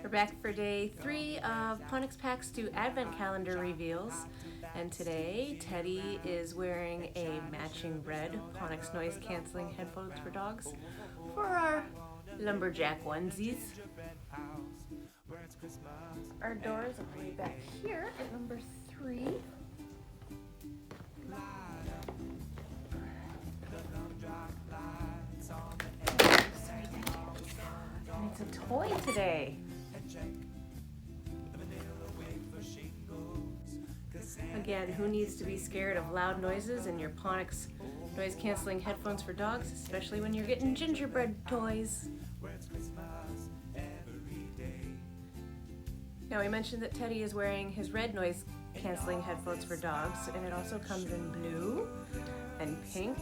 We're back for day 3 of Pawnix Packs Do Advent Calendar reveals, and today Teddy is wearing a matching red Pawnix noise canceling headphones for dogs for our lumberjack onesies. Our doors are way back here at number 3. Sorry, Teddy. And it's a toy today. Again, who needs to be scared of loud noises in your Pawnix noise canceling headphones for dogs, especially when you're getting gingerbread toys? Now, we mentioned that Teddy is wearing his red noise canceling headphones for dogs, and it also comes in blue and pink